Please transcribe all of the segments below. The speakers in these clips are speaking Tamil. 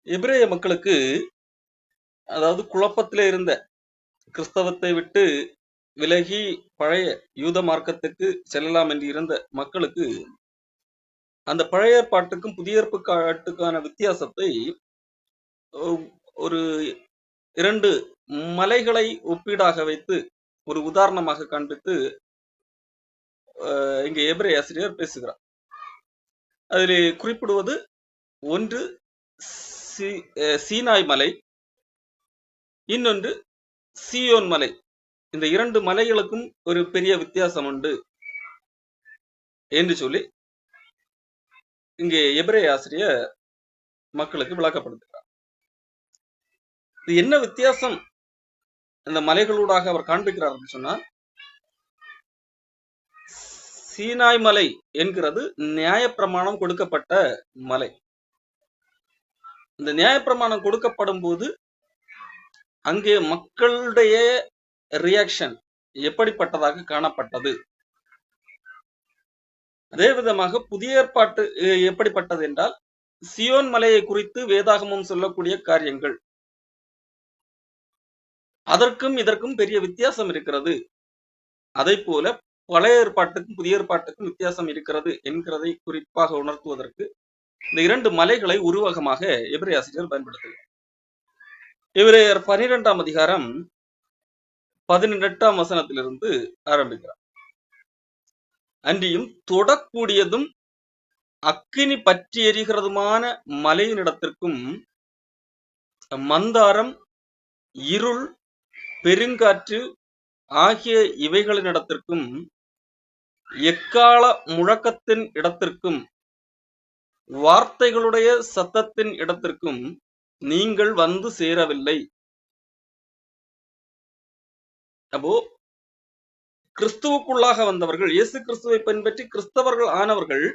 எபிரேய மக்களுக்கு, அதாவது குழப்பத்திலே இருந்த கிறிஸ்தவத்தை விட்டு விலகி பழைய யூத மார்க்கத்துக்கு செல்லலாம் என்று இருந்த மக்களுக்கு அந்த பழைய ஏற்பாட்டுக்கும் புதிய ஏற்பாட்டுக்கான வித்தியாசத்தை ஒரு 2 மலைகளை ஒப்பீடாக வைத்து ஒரு உதாரணமாக காண்பித்து இங்கே எபிரேய ஆசிரியர் பேசுகிறார். அதில் குறிப்பிடுவது ஒன்று சீனாய் மலை, இன்னொன்று சீயோன் மலை. இந்த 2 மலைகளுக்கும் ஒரு பெரிய வித்தியாசம் உண்டு என்று சொல்லி இங்கே எபிரேய ஆசிரியர் மக்களுக்கு விளக்கப்படுத்துகிறார். இது என்ன வித்தியாசம் இந்த மலைகளூடாக அவர் காண்பிக்கிறார் என்று சொன்னால், சீனாய் மலை என்கிறது நியாயப்பிரமாணம் கொடுக்கப்பட்ட மலை. இந்த நியாயப்பிரமாணம் கொடுக்கப்படும் போது அங்கே மக்களுடைய ரியாக்ஷன் எப்படிப்பட்டதாக காணப்பட்டது. அதே விதமாக புதிய ஏற்பாட்டு எப்படிப்பட்டது என்றால், சியோன் மலையை குறித்து வேதாகமம் சொல்லக்கூடிய காரியங்கள், அதற்கும் இதற்கும் பெரிய வித்தியாசம் இருக்கிறது. அதை போல பழைய ஏற்பாட்டுக்கும் புதிய ஏற்பாட்டுக்கும் வித்தியாசம் இருக்கிறது என்கிறதை குறிப்பாக உணர்த்துவதற்கு இந்த 2 மலைகளை உருவகமாக எபிரேய ஆசிரியர் பயன்படுத்துகிறார். எபிரேயர் 12ஆம் அதிகாரம் 18ஆம் வசனத்திலிருந்து ஆரம்பிக்கிறார். அன்றியும் தொடக்கூடியதும் அக்கினி பற்றி எரிகிறதுமான மலையினிடத்திற்கும் மந்தாரம், இருள், பெருங்காற்று ஆகிய இவைகளினிடத்திற்கும் எக்கால முழக்கத்தின் இடத்திற்கும் வார்த்தைகளுடைய சத்தத்தின் இடத்திற்கும் நீங்கள் வந்து சேரவில்லை. அப்போ கிறிஸ்துவுக்குள்ளாக வந்தவர்கள், இயேசு கிறிஸ்துவை பின்பற்றி கிறிஸ்தவர்கள் ஆனவர்கள்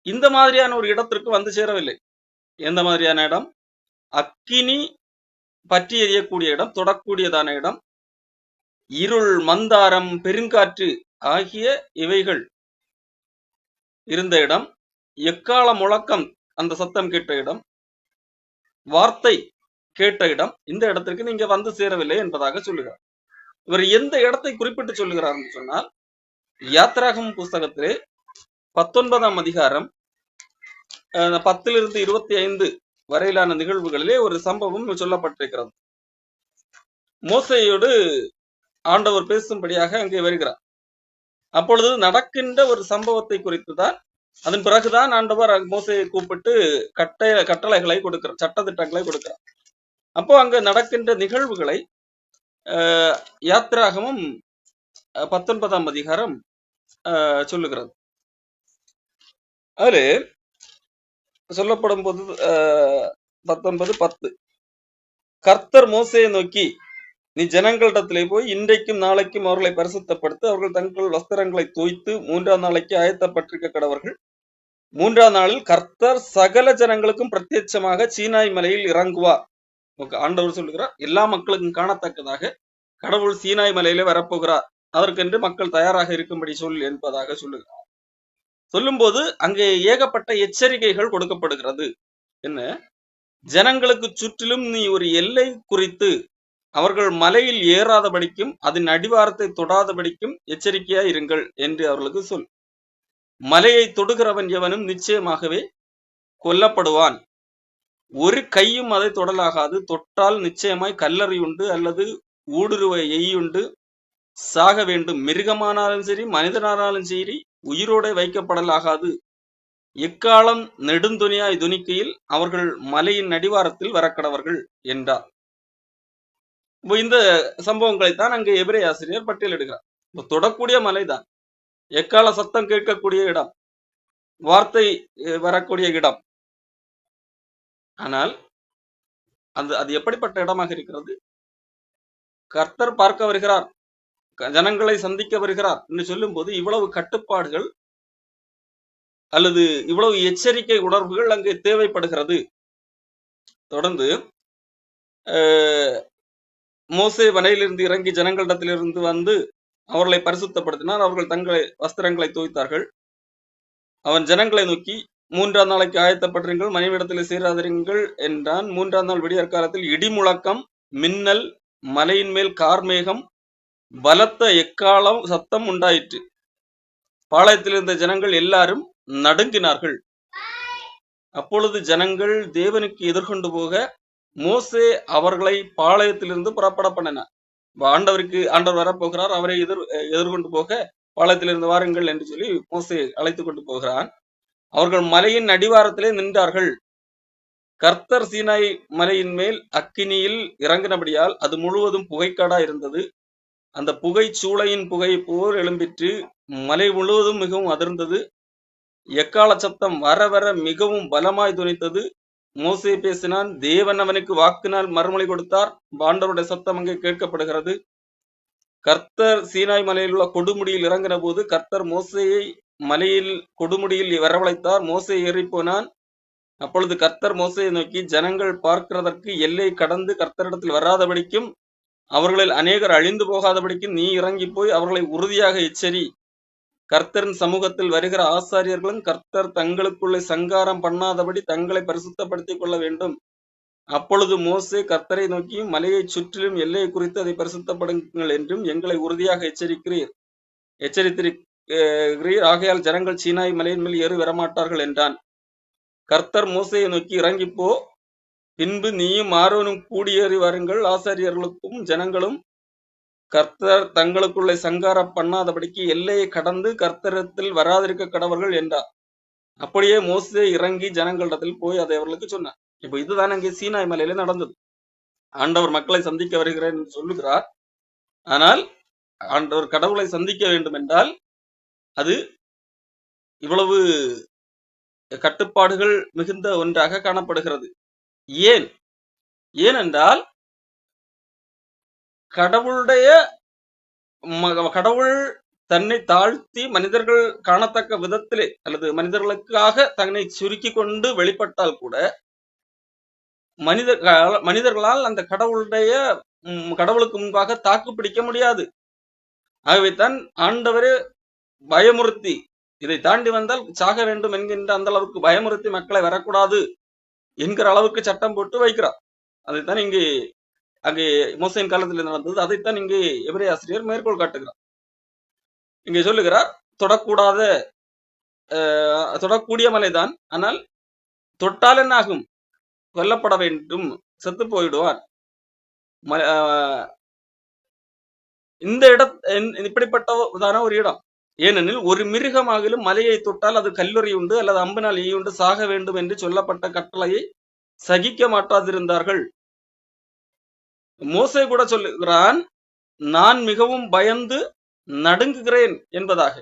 இந்த மாதிரியான ஒரு இடத்திற்கு வந்து சேரவில்லை. எந்த மாதிரியான இடம்? அக்கினி பற்றி எரியக்கூடிய இடம், தொடக்கூடியதான இடம், இருள், மந்தாரம், பெருங்காற்று ஆகிய இவைகள் இருந்த இடம், எக்கால முழக்கம் அந்த சத்தம் கேட்ட இடம், வார்த்தை கேட்ட இடம், இந்த இடத்திற்கு நீங்க வந்து சேரவில்லை என்பதாக சொல்லுகிறார். இவர் எந்த இடத்தை குறிப்பிட்டு சொல்லுகிறார் என்று சொன்னால், யாத்ராகமம் புஸ்தகத்திலே 19ஆம் அதிகாரம் 10 to 25 வரையிலான நிகழ்வுகளிலே ஒரு சம்பவம் சொல்லப்பட்டிருக்கிறது. மோசேயோடு ஆண்டவர் பேசும்படியாக அங்கே வருகிறார். அப்பொழுது நடக்கின்ற ஒரு சம்பவத்தை குறித்துதான், அதன் பிறகுதான் ஆண்டவர் மோசேயை கூப்பிட்டு கட்டளைகளை கொடுக்கிறார், சட்டத்திட்டங்களை கொடுக்கிறார். அப்போ அங்க நடக்கின்ற நிகழ்வுகளை யாத்ராகமம் 19ஆம் அதிகாரம் சொல்லுகிறது. அது சொல்லப்படும் போது 19:10 கர்த்தர் மோசேயை நோக்கி, நீ ஜனங்களிடத்திலே போய் இன்றைக்கும் நாளைக்கும் அவர்களை பரிசுத்தப்படுத்த, அவர்கள் தங்கள் வஸ்திரங்களை தோய்த்து 3ஆம் நாளைக்கு ஆயத்தப்பட்டிருக்க கடவர்கள். 3ஆம் நாளில் கர்த்தர் சகல ஜனங்களுக்கும் பிரத்யட்சமாக சீனாய் மலையில் இறங்குவார். ஆண்டவர் சொல்லுகிறார், எல்லா மக்களுக்கும் காணத்தக்கதாக கடவுள் சீனாய் மலையிலே வரப்போகிறார், அதற்கென்று மக்கள் தயாராக இருக்கும்படி சொல் என்பதாக சொல்லுகிறார். சொல்லும் போது அங்கே ஏகப்பட்ட எச்சரிக்கைகள் கொடுக்கப்படுகிறது. என்ன? ஜனங்களுக்கு சுற்றிலும் நீ ஒரு எல்லை குறித்து அவர்கள் மலையில் ஏறாதபடிக்கும் அதன் அடிவாரத்தை தொடாதபடிக்கும் எச்சரிக்கையா இருங்கள் என்று அவர்களுக்கு சொல். மலையை தொடுகிறவன் எவனும் நிச்சயமாகவே கொல்லப்படுவான். ஒரு கையும் அதை தொடலாகாது. தொட்டால் நிச்சயமாய் கல்லறி உண்டு அல்லது ஊடுருவ எய்யுண்டு சாக வேண்டும். மிருகமானாலும் சரி, மனிதனானாலும் சரி, உயிரோட வைக்கப்படலாகாது. எக்காலம் நெடுந்துணியாய் துணிக்கையில் அவர்கள் மலையின் அடிவாரத்தில் வரக்கடவர்கள் என்றார். இந்த சம்பவங்களைத்தான் அங்கே எபிரேய ஆசிரியர் பட்டியலிடுகிறார். தொடக்கூடிய மலைதான், எக்கால சத்தம் கேட்கக்கூடிய இடம், வார்த்தை வரக்கூடிய இடம். ஆனால் அது எப்படிப்பட்ட இடமாக இருக்கிறது? கர்த்தர் பார்க்க வருகிறார், ஜனங்களை சந்திக்க வருகிறார் என்று சொல்லும் போது இவ்வளவு கட்டுப்பாடுகள் அல்லது இவ்வளவு எச்சரிக்கை உணர்வுகள் அங்கே தேவைப்படுகிறது. தொடர்ந்து மோசே வனையிலிருந்து இறங்கி ஜனங்களிடத்திலிருந்து வந்து அவர்களை பரிசுத்தப்படுத்தினார். அவர்கள் தங்களை வஸ்திரங்களை தோய்த்தார்கள். அவன் ஜனங்களை நோக்கி, மூன்றாம் நாளைக்கு ஆயத்தப்படுறீங்கள், மனைவிடத்தில் சேராதிருங்கள் என்றான். மூன்றாம் நாள் விடியற் காலத்தில் இடி முழக்கம், மின்னல், மலையின் மேல் கார்மேகம், பலத்த எக்காலம் சத்தம் உண்டாயிற்று. பாளையத்தில் இருந்த ஜனங்கள் எல்லாரும் நடுங்கினார்கள். அப்பொழுது ஜனங்கள் தேவனுக்கு எதிர்கொண்டு போக மோசே அவர்களை பாளையத்திலிருந்து புறப்பட பண்ணினார். ஆண்டவர் வரப்போகிறார், அவரை எதிர்கொண்டு போக பாளையத்திலிருந்து வாருங்கள் என்று சொல்லி மோசே அழைத்து கொண்டு போகிறான். அவர்கள் மலையின் அடிவாரத்திலே நின்றார்கள். கர்த்தர் சீனாய் மலையின் மேல் அக்கினியில் இறங்கினபடியால் அது முழுவதும் புகைக்காடா இருந்தது. அந்த புகை சூளையின் புகை போல் எழும்பிற்று. மலை முழுவதும் மிகவும் அதிர்ந்தது. எக்கால சத்தம் வர வர மிகவும் பலமாய் துணித்தது. மோசே பேசினான், தேவன் அவனுக்கு வாக்கினால் மறுமொழி கொடுத்தார். ஆண்டவருடைய சத்தம் அங்கே கேட்கப்படுகிறது. கர்த்தர் சீனாய் மலையில் உள்ள கொடுமுடியில் இறங்கின போது கர்த்தர் மோசேயை மலையில் கொடுமுடியில் வரவழைத்தார். மோசே ஏறி போனான். அப்பொழுது கர்த்தர் மோசையை நோக்கி, ஜனங்கள் பார்க்கிறதற்கு எல்லை கடந்து கர்த்தரிடத்தில் வராதபடிக்கும் அவர்களில் அநேகர் அழிந்து போகாதபடிக்கும் நீ இறங்கி போய் அவர்களை உறுதியாக எச்சரி. கர்த்தரின் சமூகத்தில் வருகிற ஆசாரியர்களும் கர்த்தர் தங்களுக்குள்ளே சங்காரம் பண்ணாதபடி தங்களை பரிசுத்தப்படுத்திக் கொள்ள வேண்டும். அப்பொழுது மோசே கர்த்தரை நோக்கி, மலையை சுற்றிலும் எல்லையை குறித்து அதை பரிசுத்தப்படுங்கள் என்றும் எங்களை உறுதியாக எச்சரித்திருக்கிறீர். ஆகையால் ஜனங்கள் சீனாய் மலையின் மேல் ஏறி வரமாட்டார்கள் என்றான். கர்த்தர் மோசையை நோக்கி, இறங்கிப்போ, பின்பு நீயும் ஆரோனும் கூடியேறி வாருங்கள். ஆசாரியர்களுக்கும் ஜனங்களும் கர்த்தர் தங்களுக்குள்ளே சங்காரம் பண்ணாதபடிக்கு எல்லையை கடந்து கர்த்தரத்தில் வராதிருக்க கடவர்கள் என்றார். அப்படியே மோசே இறங்கி ஜனங்களிடத்தில் போய் அதை அவர்களுக்கு சொன்னார். இப்ப இதுதான் அங்கே சீனாய் மலையில நடந்தது. ஆண்டவர் மக்களை சந்திக்க வருகிறேன் என்று சொல்லுகிறார். ஆனால் ஆண்டவர் கடவுளை சந்திக்க வேண்டும் என்றால் அது இவ்வளவு கட்டுப்பாடுகள் மிகுந்த ஒன்றாக காணப்படுகிறது. ஏனென்றால் கடவுள் தன்னை தாழ்த்தி மனிதர்கள் காணத்தக்க விதத்திலே அல்லது மனிதர்களுக்காக தன்னை சுருக்கி கொண்டு வெளிப்பட்டால் கூட மனிதர்களால் அந்த கடவுளுக்கு முன்பாக தாக்கு பிடிக்க முடியாது. ஆகவே தான் ஆண்டவரே பயமுறுத்தி, இதை தாண்டி வந்தால் சாக வேண்டும் என்கின்ற அந்த அளவுக்கு பயமுறுத்தி மக்களை வரக்கூடாது என்கிற அளவுக்கு சட்டம் போட்டு வைக்கிறார். அதைத்தான் அங்கே மோசேயின் காலத்தில் நடந்தது. அதைத்தான் இங்கே எபிரேய ஆசிரியர் மேற்கோள் காட்டுகிறார். இங்கே சொல்லுகிறார், தொடக்கூடிய மலைதான், ஆனால் தொட்டால் என்ன ஆகும்? கொல்லப்பட வேண்டும், செத்து போயிடுவார். இந்த இப்படிப்பட்டதான ஒரு இடம். ஏனெனில் ஒரு மிருகமாகிலும் மலையை தொட்டால் அது கல்லொறி உண்டு அல்லது அம்பினால் ஈயுண்டு சாக வேண்டும் என்று சொல்லப்பட்ட கட்டளையை சகிக்க மாட்டாதிருந்தார்கள். மோசே கூட சொல்லுகிறான், நான் மிகவும் பயந்து நடுங்குகிறேன் என்பதாக.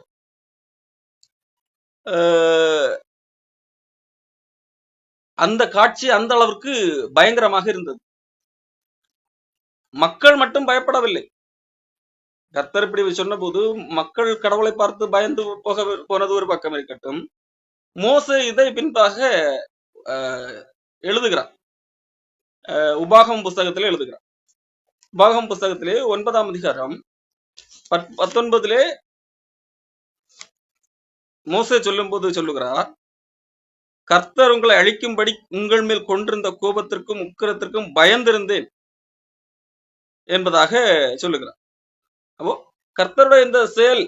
அந்த காட்சி அந்த அளவுக்கு பயங்கரமாக இருந்தது. மக்கள் மட்டும் பயப்படவில்லை. கர்த்தர் இப்படி சொன்ன போது மக்கள் கடவுளை பார்த்து பயந்து போனது ஒரு பக்கம் இருக்கட்டும், மோசே இதை பின்பாக எழுதுகிறார். உபாகம் புஸ்தகத்திலே எழுதுகிறார். உபாகம் புஸ்தகத்திலே 9ஆம் அதிகாரம் 19 மோசே சொல்லும் போது சொல்லுகிறார், கர்த்தர் உங்களை அழிக்கும்படி உங்கள் மேல் கொண்டிருந்த கோபத்திற்கும் உக்கிரத்திற்கும் பயந்திருந்தேன் என்பதாக சொல்லுகிறார். அப்போ கர்த்தருடைய இந்த செயல்,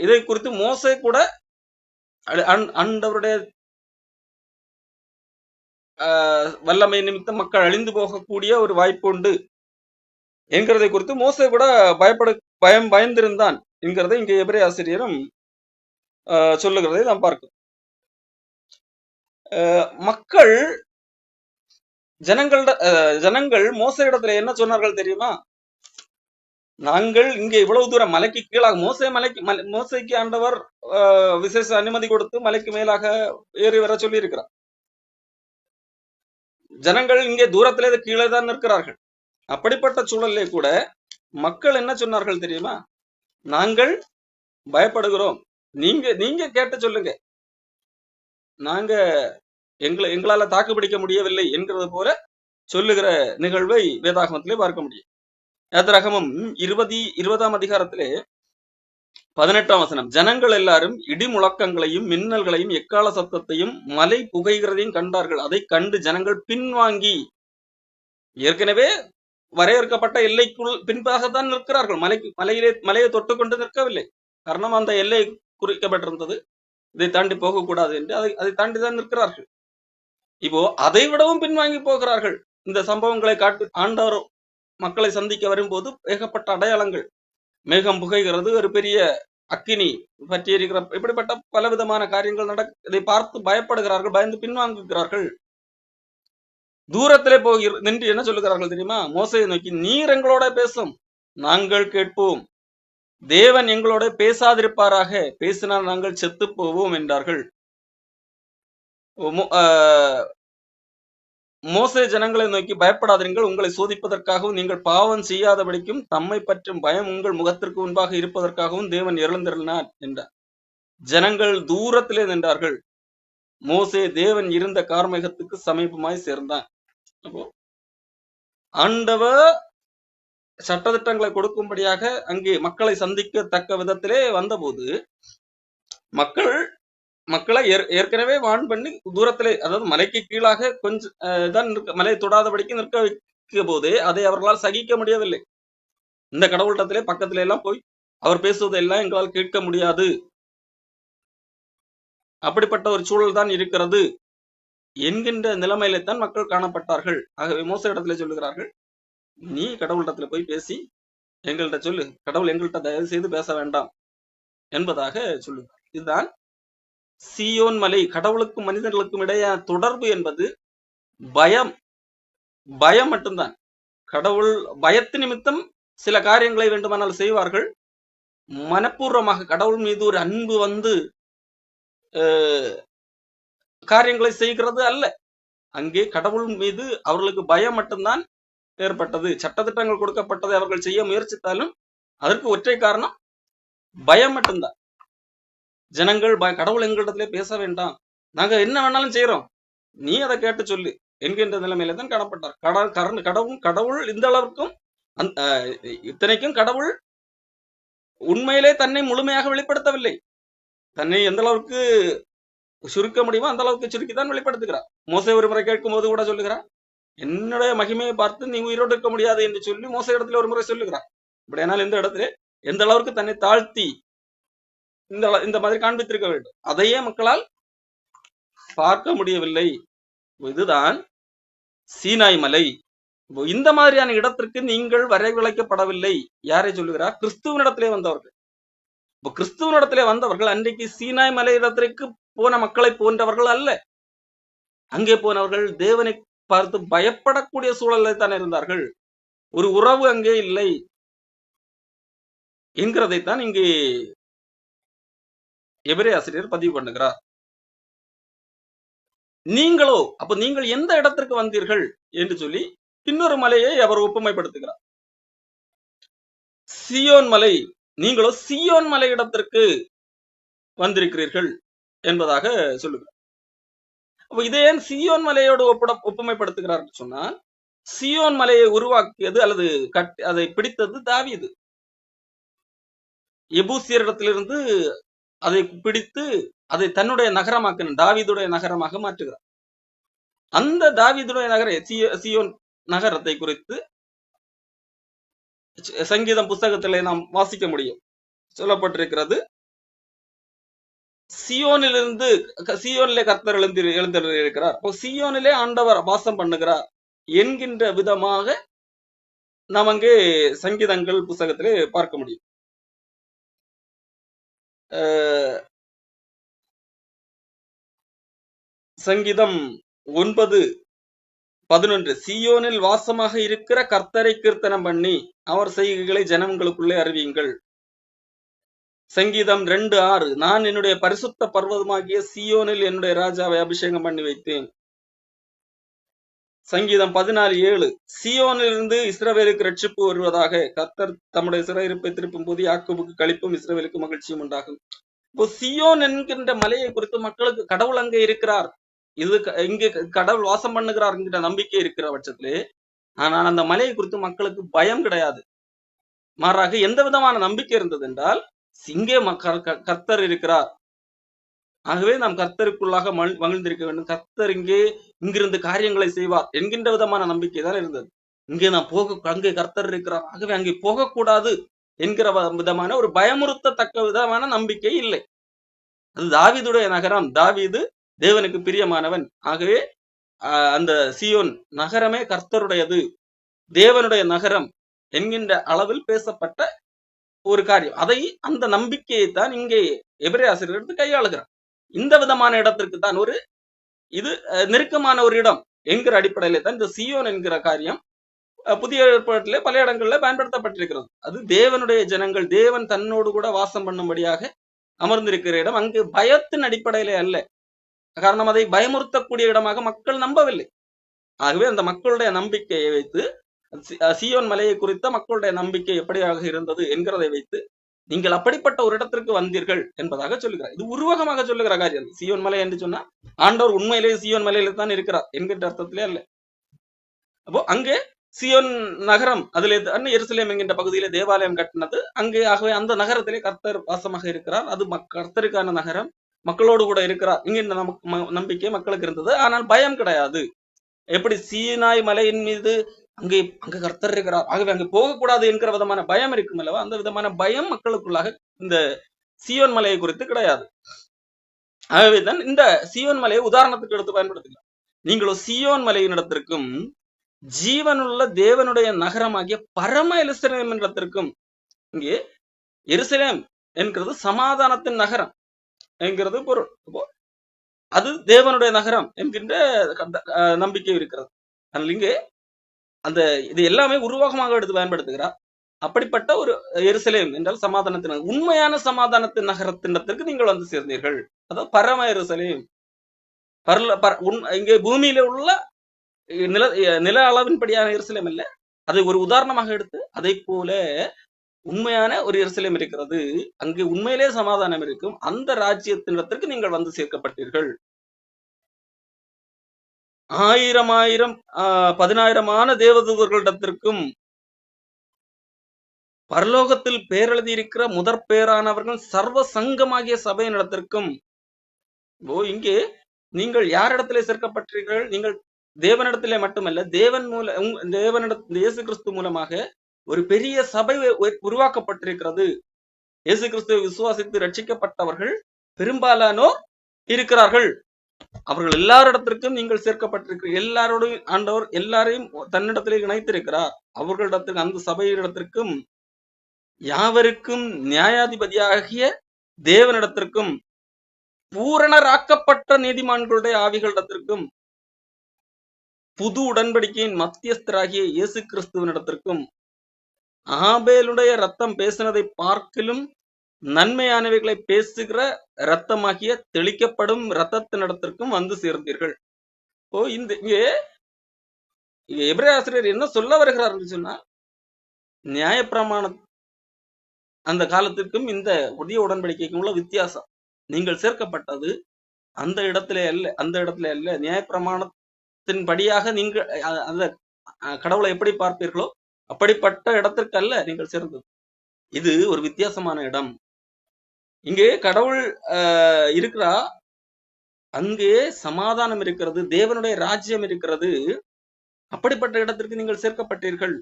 இதை குறித்து மோசே கூட ஆண்டவருடைய வல்லமை நிமித்தம் மக்கள் அழிந்து போகக்கூடிய ஒரு வாய்ப்பு உண்டு என்கிறதை குறித்து மோசே கூட பயந்திருந்தான் என்கிறதை இங்கே எபிரேய ஆசிரியரும் சொல்லுகிறதை நாம் பார்க்கிறோம். ஜனங்கள் மோசே இடத்துல என்ன சொன்னார்கள் தெரியுமா? நாங்கள் இங்கே இவ்வளவு தூரம் மலைக்கு கீழாக மோசைக்கு ஆண்டவர் விசேஷ அனுமதி கொடுத்து மலைக்கு மேலாக ஏறி வர சொல்லி இருக்கிறார். ஜனங்கள் இங்கே தூரத்திலே கீழே தான் நிற்கிறார்கள். அப்படிப்பட்ட சூழலே கூட மக்கள் என்ன சொன்னார்கள் தெரியுமா? நாங்கள் பயப்படுகிறோம், நீங்க கேட்டு சொல்லுங்க, நாங்க எங்களால தாக்கு பிடிக்க முடியவில்லை என்கிறது போல சொல்லுகிற நிகழ்வை வேதாகமத்திலே பார்க்க முடியும். யாத்திராகமம் 20ஆம் அதிகாரத்திலே 18ஆம் வசனம். ஜனங்கள் எல்லாரும் இடி முழக்கங்களையும் மின்னல்களையும் எக்கால சத்தத்தையும் மலை புகைகிறதையும் கண்டார்கள். அதை கண்டு ஜனங்கள் பின்வாங்கி, ஏற்கனவே வரையறுக்கப்பட்ட எல்லைக்குள் பின்பாகத்தான் நிற்கிறார்கள். மலையை தொட்டுக்கொண்டு நிற்கவில்லை. காரணம் அந்த எல்லை குறிக்கப்பட்டிருந்தது. இதை தாண்டி போகக்கூடாது என்று அதை தாண்டிதான் நிற்கிறார்கள். இப்போ அதை விடவும் பின்வாங்கி போகிறார்கள். இந்த சம்பவங்களை காட்டு ஆண்டவர் மக்களை சந்திக்க வரும்போது ஏகப்பட்ட அடையாளங்கள், மேகம் புகைகிறது, ஒரு பெரிய அக்கினி பற்றி இருக்கிற, இப்படிப்பட்ட பலவிதமான காரியங்கள் இதை பார்த்து பயப்படுகிறார்கள், பயந்து பின்வாங்குகிறார்கள். தூரத்திலே நின்று என்ன சொல்லுகிறார்கள் தெரியுமா? மோசையை நோக்கி, நீர் எங்களோட பேசும், நாங்கள் கேட்போம், தேவன் எங்களோட பேசாதிருப்பாராக, பேசினால் நாங்கள் செத்து போவோம் என்றார்கள். மோசே ஜனங்களை நோக்கி, பயப்படாதீர்கள், உங்களை சோதிப்பதற்காகவும் நீங்கள் பாவம் செய்யாதபடிக்கும் தம்மை பற்றும் பயம் உங்கள் முகத்திற்கு முன்பாக இருப்பதற்காகவும் தேவன் எழுந்திருந்தார் என்றார். ஜனங்கள் தூரத்திலே நின்றார்கள். மோசே தேவன் இருந்த கார்மேகத்துக்கு சமீபமாய் சேர்ந்தான். அப்போ ஆண்டவர் சட்டதிட்டங்களை கொடுக்கும்படியாக அங்கே மக்களை சந்திக்கத்தக்க விதத்திலே வந்தபோது மக்களை ஏற்கனவே வான் பண்ணி தூரத்திலே, அதாவது மலைக்கு கீழாக கொஞ்சம் தான் மலையை தொடாதபடிக்கு நிற்க வைக்க போதே அதை அவர்களால் சகிக்க முடியவில்லை. இந்த கடவுளிடத்திலே பக்கத்திலே எல்லாம் போய் அவர் பேசுவதெல்லாம் எங்களால் கேட்க முடியாது, அப்படிப்பட்ட ஒரு சூழல் தான் இருக்கிறது என்கின்ற நிலைமையிலே தான் மக்கள் காணப்பட்டார்கள். ஆகவே மோசே இடத்துல சொல்லுகிறார்கள், நீ கடவுளிடத்துல போய் பேசி எங்கள்கிட்ட சொல்லு, கடவுள் எங்கள்கிட்ட தயவு செய்து பேச வேண்டாம் என்பதாக சொல்லுகிறார். இதுதான் சீயோன் மலை. கடவுளுக்கும் மனிதர்களுக்கும் இடையான தொடர்பு என்பது பயம் மட்டும்தான். கடவுள் பயத்து நிமித்தம் சில காரியங்களை வேண்டுமானால் செய்வார்கள். மனப்பூர்வமாக கடவுள் மீது ஒரு அன்பு வந்து காரியங்களை செய்கிறது அல்ல. அங்கே கடவுள் மீது அவர்களுக்கு பயம் மட்டும்தான் ஏற்பட்டது. சட்டத்திட்டங்கள் கொடுக்கப்பட்டதை அவர்கள் செய்ய முயற்சித்தாலும் அதற்கு ஒற்றை காரணம் பயம் மட்டும்தான். ஜனங்கள் கடவுள் எங்களிடத்திலே பேச வேண்டாம், நாங்க என்ன வேணாலும் செய்யறோம், நீ அதை கேட்டு சொல்லு என்கின்ற நிலைமையில தான் காணப்பட்டார். கடவுள் இந்த அளவுக்கும் இத்தனைக்கும் கடவுள் உண்மையிலே தன்னை முழுமையாக வெளிப்படுத்தவில்லை. தன்னை எந்த அளவுக்கு சுருக்க முடியுமோ அந்த அளவுக்கு சுருக்கித்தான் வெளிப்படுத்துகிறார். மோசே ஒரு முறை கேட்கும் போது கூட சொல்லுகிறார், என்னுடைய மகிமையை பார்த்து நீ உயிரோடு இருக்க முடியாது என்று சொல்லி மோசே இடத்துல ஒரு முறை சொல்லுகிறார். அப்படியானால் இந்த இடத்துல எந்த அளவுக்கு தன்னை தாழ்த்தி இந்த மாதிரி காண்பித்திருக்க வேண்டும், அதையே மக்களால் பார்க்க முடியவில்லை. இதுதான் சீனாய் மலை. இந்த மாதிரியான இடத்திற்கு நீங்கள் வரவழைக்கப்படவில்லை. யாரை சொல்லுகிறார்? கிறிஸ்துவனிடத்திலே வந்தவர்கள். இப்போ கிறிஸ்துவனிடத்திலே வந்தவர்கள் அன்றைக்கு சீனாய் மலை இடத்திற்கு போன மக்களை போன்றவர்கள் அல்ல. அங்கே போனவர்கள் தேவனை பார்த்து பயப்படக்கூடிய சூழலில் தான் இருந்தார்கள். ஒரு உறவு அங்கே இல்லை என்கிறதைத்தான் இங்கே எபிரே ஆசிரியர் பதிவு பண்ணுகிறார். நீங்களோ, அப்ப நீங்கள் எந்த இடத்திற்கு வந்தீர்கள் என்று சொல்லி இன்னொரு மலையை அவர் ஒப்புமைப்படுத்துகிறார். சியோன் மலை, நீங்களோ சியோன் மலை இடத்திற்கு வந்திருக்கிறீர்கள் என்பதாக சொல்லுகிறார். அப்ப இதை ஏன் சியோன் மலையோடு ஒப்புமைப்படுத்துகிறார் சொன்னா, சியோன் மலையை உருவாக்கியது அல்லது அதை பிடித்தது தாவீது. எபூசியரிடத்திலிருந்து அதை பிடித்து அதை தன்னுடைய நகரமாக்க, தாவீதுடைய நகரமாக மாற்றுகிறார். அந்த தாவீதுடைய நகர சியோன் நகரத்தை குறித்து சங்கீதம் புஸ்தகத்திலே நாம் வாசிக்க முடியும். சொல்லப்பட்டிருக்கிறது, சியோனிலே கர்த்தர் எழுந்திருக்கிறார், சியோனிலே ஆண்டவர் வாசம் பண்ணுகிறார் என்கின்ற விதமாக நாம் அங்கே சங்கீதங்கள் புஸ்தகத்திலே பார்க்க முடியும். சங்கீதம் 9:11, சியோனில் வாசமாக இருக்கிற கர்த்தரை கீர்த்தனம் பண்ணி அவர் செய்கைகளை ஜனங்களுக்குள்ளே அறிவியுங்கள். சங்கீதம் 2:6, நான் என்னுடைய பரிசுத்த பர்வதமாகிய சியோனில் என்னுடைய ராஜாவை அபிஷேகம் பண்ணி வைத்தேன். சங்கீதம் 14:7, சியோனிலிருந்து இஸ்ரவேலுக்கு ரட்சிப்பு வருவதாக, கர்த்தர் தம்முடைய சிறையிருப்பை திருப்பும் போது யாக்கோபுக்கு களிப்பும் இஸ்ரவேலுக்கு மகிழ்ச்சியும் உண்டாகும். இப்போ சியோன் என்கின்ற மலையை குறித்து மக்களுக்கு கடவுள் அங்கே இருக்கிறார், இங்கே கடவுள் வாசம் பண்ணுகிறார் என்கிற நம்பிக்கை இருக்கிற பட்சத்திலே, ஆனால் அந்த மலையை குறித்து மக்களுக்கு பயம் கிடையாது. மாறாக எந்த விதமான நம்பிக்கை இருந்தது என்றால், இங்கே கர்த்தர் இருக்கிறார், ஆகவே நாம் கர்த்தருக்குள்ளாக மகிழ்ந்திருக்க வேண்டும், கர்த்தர் இங்கிருந்து காரியங்களை செய்வார் என்கின்ற விதமான நம்பிக்கை தான் இருந்தது. இங்கே நான் அங்கே கர்த்தர் இருக்கிறார், ஆகவே அங்கே போகக்கூடாது என்கிற விதமான ஒரு பயமுறுத்தத்தக்க விதமான நம்பிக்கை இல்லை. அது தாவீதுடைய நகரம், தாவீது தேவனுக்கு பிரியமானவன், ஆகவே அந்த சீயோன் நகரமே கர்த்தருடையது, தேவனுடைய நகரம் என்கின்ற அளவில் பேசப்பட்ட ஒரு காரியம். அதை அந்த நம்பிக்கையை தான் இங்கே எபிரேய ஆசிரியர் எடுத்து கையாளுகிறார். இந்த விதமான இடத்திற்கு தான் இது நெருக்கமான ஒரு இடம் என்கிற அடிப்படையில தான் இந்த சீயோன் என்கிற காரியம் புதிய ஏற்பாட்டிலே பல இடங்களில் பயன்படுத்தப்பட்டிருக்கிறது. அது தேவனுடைய ஜனங்கள், தேவன் தன்னோடு கூட வாசம் பண்ணும்படியாக அமர்ந்திருக்கிற இடம். அங்கு பயத்தின் அடிப்படையிலே அல்ல, காரணம் அதை பயமுறுத்தக்கூடிய இடமாக மக்கள் நம்பவில்லை. ஆகவே அந்த மக்களுடைய நம்பிக்கையை வைத்து, சீயோன் மலையை குறித்த மக்களுடைய நம்பிக்கை எப்படியாக இருந்தது என்கிறதை வைத்து நீங்கள் அப்படிப்பட்ட ஒரு இடத்திற்கு வந்தீர்கள் என்பதாக சொல்லுகிறார். இது உருவகமாக சொல்லுகிற காரியம். சீயோன் மலை என்று சொன்னா ஆண்டவர் உண்மையிலேயே சீயோன் மலையில தான் இருக்கிறார் என்கின்ற அர்த்தத்திலே அல்ல. அப்போ அங்கே சீயோன் நகரம், அதிலே எருசலேம் என்கின்ற பகுதியிலே தேவாலயம் கட்டினது அங்கே. ஆகவே அந்த நகரத்திலே கர்த்தர் வாசமாக இருக்கிறார், அது கர்த்தருக்கான நகரம், மக்களோடு கூட இருக்கிறார் என்கின்ற நம்பிக்கை மக்களுக்கு இருந்தது. ஆனால் பயம் கிடையாது. எப்படி சீனாய் மலையின் மீது அங்கே கர்த்தர் இருக்கிறார், ஆகவே அங்கே போகக்கூடாது என்கிற விதமான பயம் இருக்கும் அல்லவா, அந்த விதமான பயம் மக்களுக்குள்ளாக இந்த சீயோன் மலையை குறித்து கிடையாது. ஆகவேதான் இந்த சீயோன் மலையை உதாரணத்துக்கு எடுத்து பயன்படுத்தலாம். நீங்களோ சீயோன் மலையின் இடத்திற்கும் ஜீவனுள்ள தேவனுடைய நகரமாகிய பரம எருசலேம் இடத்திற்கும், இங்கே எருசலேம் என்கிறது சமாதானத்தின் நகரம் என்கிறது பொருள். அது தேவனுடைய நகரம் என்கின்ற நம்பிக்கை இருக்கிறது. அதனால் இங்கே அந்த இது எல்லாமே உருவகமாக எடுத்து பயன்படுத்துகிறார். அப்படிப்பட்ட ஒரு எருசலேம் என்றால் சமாதானத்தின், உண்மையான சமாதானத்தின் நகரத்தினத்திற்கு நீங்கள் வந்து சேர்ந்தீர்கள். அதாவது பரம எருசலேம், இங்கே பூமியில உள்ள நில அளவின்படியான எருசலேம் இல்லை, அதை ஒரு உதாரணமாக எடுத்து அதை போல உண்மையான ஒரு எருசலேம் இருக்கிறது, அங்கு உண்மையிலே சமாதானம் இருக்கும், அந்த ராஜ்யத்தினத்திற்கு நீங்கள் வந்து சேர்க்கப்பட்டீர்கள். 1000 10,000 தேவதூதர்களிடத்திற்கும் பரலோகத்தில் பேரெழுதியிருக்கிற முதற் பேரானவர்கள் சர்வ சங்கமாகிய சபையின் இடத்திற்கும். இங்கே நீங்கள் யாரிடத்திலே சேர்க்கப்பட்டீர்கள்? நீங்கள் தேவனிடத்திலே மட்டுமல்ல, தேவனிடத்தில் இயேசு கிறிஸ்து மூலமாக ஒரு பெரிய சபை உருவாக்கப்பட்டிருக்கிறது. இயேசு கிறிஸ்துவை விசுவாசித்து ரட்சிக்கப்பட்டவர்கள் பெரும்பாலானோர் இருக்கிறார்கள். அவர்கள் எல்லாரிடத்திற்கும் நீங்கள் சேர்க்கப்பட்டிருக்கிறீர்கள். எல்லாரோடும் ஆண்டவர் எல்லாரையும் தன்னிடத்திலே இணைத்திருக்கிறார். அவர்களிடத்திற்கு, அந்த சபையிடத்திற்கும், யாவருக்கும் நியாயாதிபதியாகிய தேவனிடத்திற்கும், பூரணராக்கப்பட்ட நீதிமான்களுடைய ஆவிகளிடத்திற்கும், புது உடன்படிக்கையின் மத்தியஸ்தராகிய இயேசு கிறிஸ்துவனிடத்திற்கும், ஆபேலுடைய ரத்தம் பேசினதை பார்க்கிலும் நன்மையானவைகளை பேசுகிற ரத்தமாகிய தெளிக்கப்படும் ரத்தத்தினிடத்திற்கும் வந்து சேர்ந்தீர்கள். இங்கே எபிரேய ஆசிரியர் என்ன சொல்ல வருகிறார் என்று சொன்னால், நியாயப்பிரமாண அந்த காலத்திற்கும் இந்த புதிய உடன்படிக்கைக்கும் உள்ள வித்தியாசம். நீங்கள் சேர்க்கப்பட்டது அந்த இடத்திலே அல்ல, நியாயப்பிரமாணத்தின் படியாக நீங்கள் அந்த கடவுளை எப்படி பார்ப்பீர்களோ அப்படிப்பட்ட இடத்திற்கு அல்ல நீங்கள் சேர்ந்தது. இது ஒரு வித்தியாசமான இடம். இங்கே கடவுள் இருக்கிறா, அங்கே சமாதானம் இருக்கிறது, தேவனுடைய ராஜ்யம் இருக்கிறது. அப்படிப்பட்ட இடத்திற்கு நீங்கள் சேர்க்கப்பட்டீர்கள்.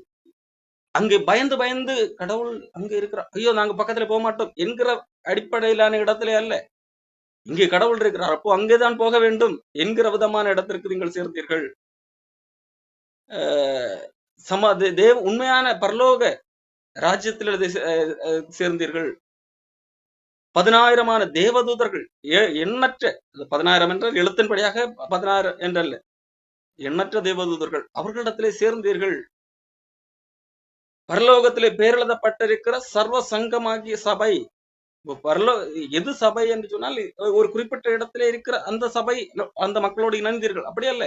அங்கே பயந்து பயந்து கடவுள் அங்கே இருக்கிறார், ஐயோ நாங்க பக்கத்துல போக மாட்டோம் என்கிற அடிப்படையிலான இடத்திலே அல்ல. இங்கே கடவுள் இருக்கிறார், அப்போ அங்கேதான் போக வேண்டும் என்கிற விதமான இடத்திற்கு நீங்கள் சேர்ந்தீர்கள். உண்மையான பரலோக ராஜ்யத்தில் சேர்ந்தீர்கள். 10,000 தேவதூதர்கள், எண்ணற்ற, 10,000 என்றால் எழுத்தின்படியாக 16 என்றல்ல, எண்ணற்ற தேவதூதர்கள், அவர்களிடத்திலே சேர்ந்தீர்கள். பரலோகத்திலே பேரெழுதப்பட்டிருக்கிற சர்வ சங்கமாகிய சபை. எது சபை என்று சொன்னால் ஒரு குறிப்பிட்ட இடத்திலே இருக்கிற அந்த சபை, அந்த மக்களோடு இணைந்தீர்கள், அப்படி அல்ல.